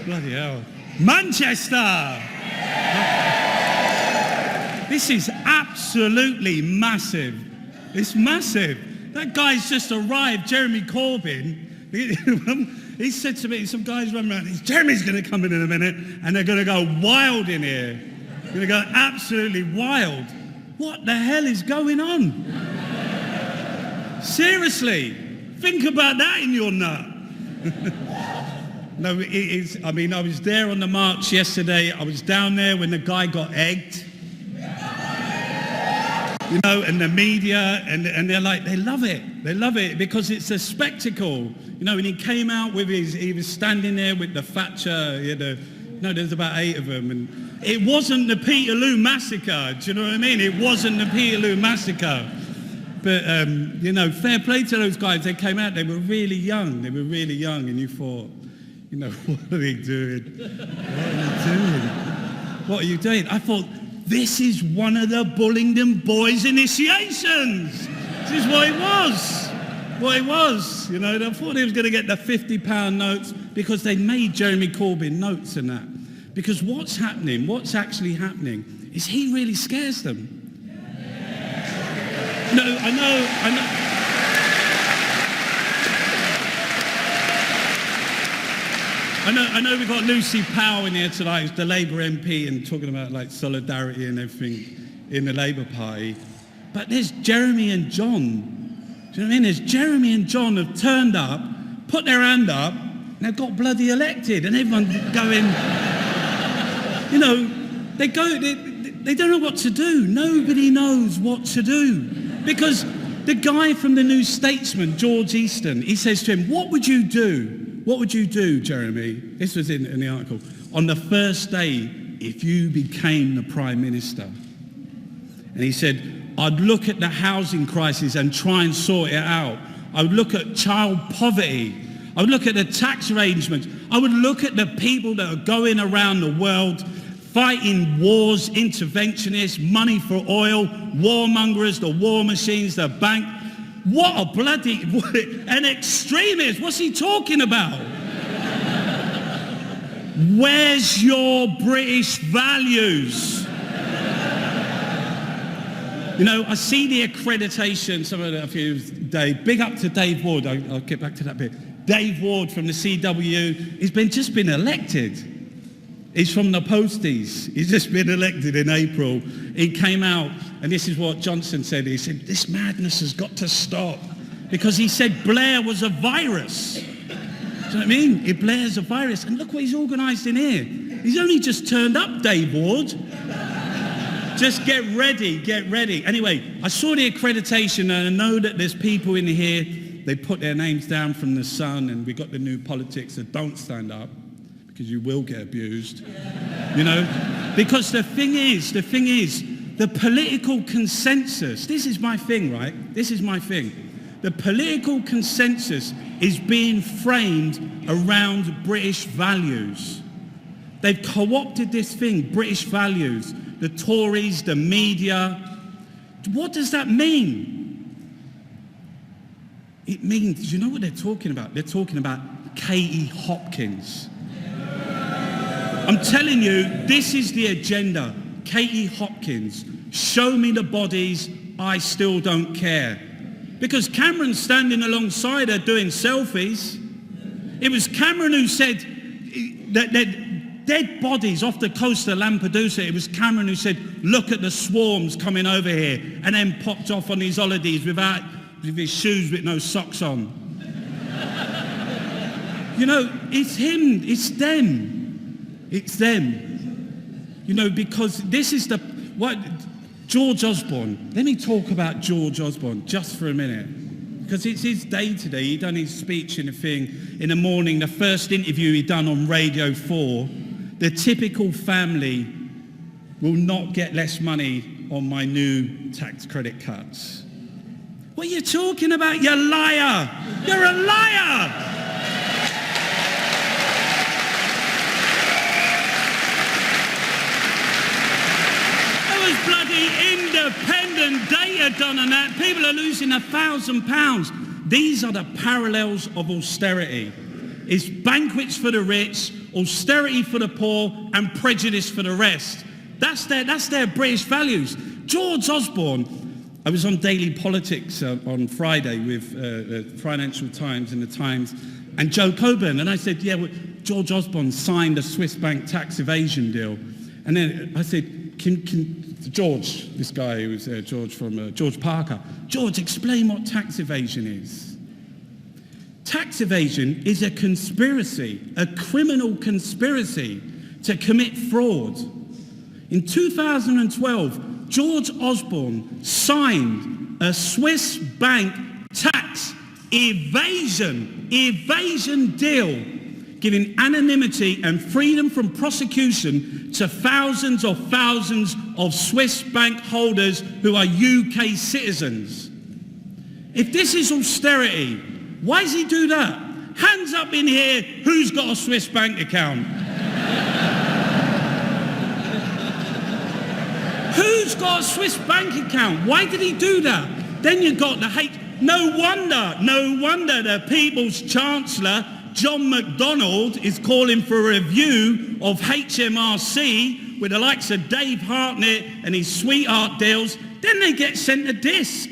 Bloody hell. Manchester! This is absolutely massive. It's massive. That guy's just arrived, Jeremy Corbyn. He said to me, some guys run around, Jeremy's going to come in a minute, and they're going to go wild in here. They're going to go absolutely wild. What the hell is going on? Seriously, think about that in your nut. No, it is, I mean, I was there on the march yesterday. I was down there when the guy got egged. You know, and the media, and they're like, they love it because it's a spectacle. You know, when he came out with he was standing there with the Thatcher, there's about 8 of them, and it wasn't the Peterloo massacre, do you know what I mean? It wasn't the Peterloo massacre. But, fair play to those guys. They came out, they were really young, and you thought, what are they doing? What are you doing? I thought, this is one of the Bullingdon Boys initiations. This is what it was. They thought he was going to get the £50 notes because they made Jeremy Corbyn notes and that. Because what's actually happening, is he really scares them. No, I know. I know we've got Lucy Powell in here tonight, who's the Labour MP, and talking about like solidarity and everything in the Labour Party. But there's Jeremy and John. Do you know what I mean? There's Jeremy and John have turned up, put their hand up, and they've got bloody elected, and everyone's going, they don't know what to do. Nobody knows what to do. Because the guy from the New Statesman, George Easton, he says to him, what would you do? What would you do, Jeremy? This was in the article. On the first day, if you became the Prime Minister. And he said, I'd look at the housing crisis and try and sort it out. I would look at child poverty. I would look at the tax arrangements. I would look at the people that are going around the world fighting wars, interventionists, money for oil, warmongers, the war machines, the bank. What a bloody, an extremist, what's he talking about? Where's your British values? I see the accreditation, some of that Dave, big up to Dave Ward, I'll get back to that bit. Dave Ward from the CWU, he's just been elected. He's from the Posties. He's just been elected in April. He came out, and this is what Johnson said. He said, this madness has got to stop. Because he said Blair was a virus. Do you know what I mean? Blair's a virus. And look what he's organised in here. He's only just turned up, Dave Ward. Just get ready. Anyway, I saw the accreditation, and I know that there's people in here, they put their names down from the Sun, and we got the new politics that don't stand up. Because you will get abused, because the thing is, the political consensus, this is my thing, right? This is my thing. The political consensus is being framed around British values. They've co-opted this thing, British values, the Tories, the media. What does that mean? It means, you know what they're talking about? They're talking about Katie Hopkins. I'm telling you, this is the agenda. Katie Hopkins, show me the bodies, I still don't care. Because Cameron's standing alongside her doing selfies. It was Cameron who said that dead bodies off the coast of Lampedusa. It was Cameron who said, look at the swarms coming over here, and then popped off on his holidays with his shoes with no socks on. It's him, it's them. It's them, because this is George Osborne. Let me talk about George Osborne just for a minute, because it's his day today. He done his speech in the morning, the first interview he done on Radio 4. The typical family will not get less money on my new tax credit cuts. What are you talking about, you liar? You're a liar! Bloody independent data done on that. People are losing £1,000. These are the parallels of austerity. is banquets for the rich, austerity for the poor, and prejudice for the rest. That's their British values. George Osborne, I was on Daily Politics on Friday with the Financial Times and the Times, and Joe Coburn, and I said, yeah, well, George Osborne signed a Swiss bank tax evasion deal. And then I said, can George, this guy who was George from George Parker, George, explain what tax evasion is. Tax evasion is a conspiracy, a criminal conspiracy to commit fraud. In 2012, George Osborne signed a Swiss bank tax evasion deal, giving anonymity and freedom from prosecution to thousands of Swiss bank holders who are UK citizens. If this is austerity, why does he do that? Hands up in here, who's got a Swiss bank account? Who's got a Swiss bank account? Why did he do that? Then you've got the hate. No wonder the People's Chancellor, John McDonnell, is calling for a review of HMRC with the likes of Dave Hartnett and his sweetheart deals. Then they get sent a disc.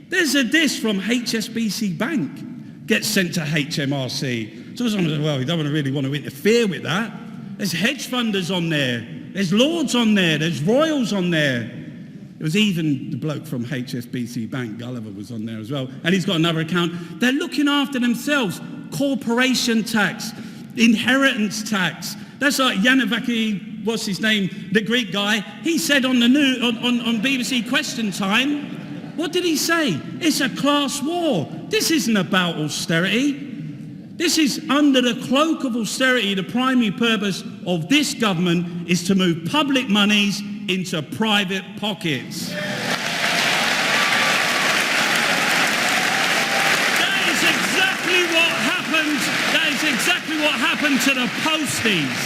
There's a disc from HSBC Bank, gets sent to HMRC. So well, we don't really want to interfere with that. There's hedge funders on there. There's lords on there. There's royals on there. It was even the bloke from HSBC Bank, Gulliver, was on there as well. And he's got another account. They're looking after themselves. Corporation tax, inheritance tax. That's like Yanavaki, what's his name, the Greek guy. He said on the news, on BBC Question Time, what did he say? It's a class war. This isn't about austerity. This is under the cloak of austerity. The primary purpose of this government is to move public monies into private pockets. That is exactly what happened to the posties.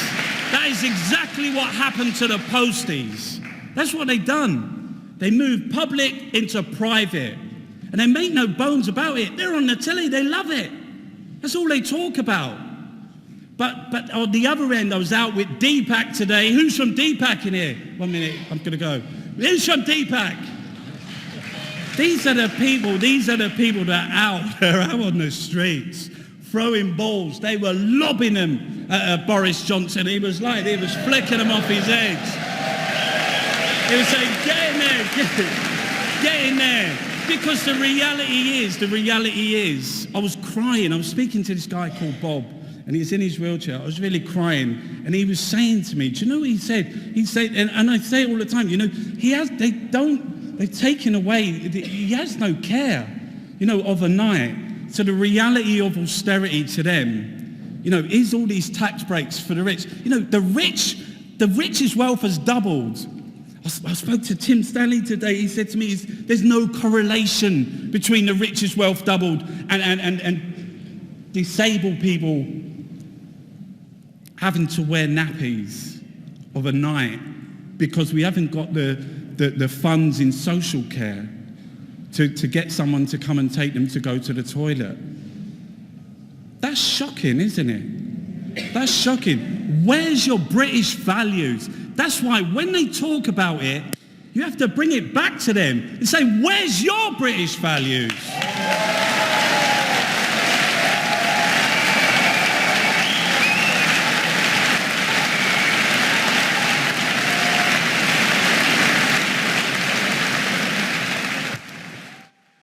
That is exactly what happened to the posties. That's what they've done. They moved public into private. And they make no bones about it. They're on the telly, they love it. That's all they talk about. But on the other end, I was out with Deepak today. Who's from Deepak in here? 1 minute, I'm going to go. Who's from Deepak? These are the people that are out on the streets, throwing balls. They were lobbing them at Boris Johnson. He was flicking them off his head. He was saying, get in there, get in there. Because the reality is, I was crying. I was speaking to this guy called Bob, and he's in his wheelchair. I was really crying, and he was saying to me, do you know what he said? He said, and I say it all the time, you know, they've taken away, he has no care, you know, overnight. So the reality of austerity to them, you know, is all these tax breaks for the rich. You know, the rich's wealth has doubled. I spoke to Tim Stanley today. He said to me, there's no correlation between the richest wealth doubled and disabled people having to wear nappies overnight because we haven't got the funds in social care to get someone to come and take them to go to the toilet. That's shocking, isn't it? That's shocking. Where's your British values? That's why when they talk about it, you have to bring it back to them and say, where's your British values?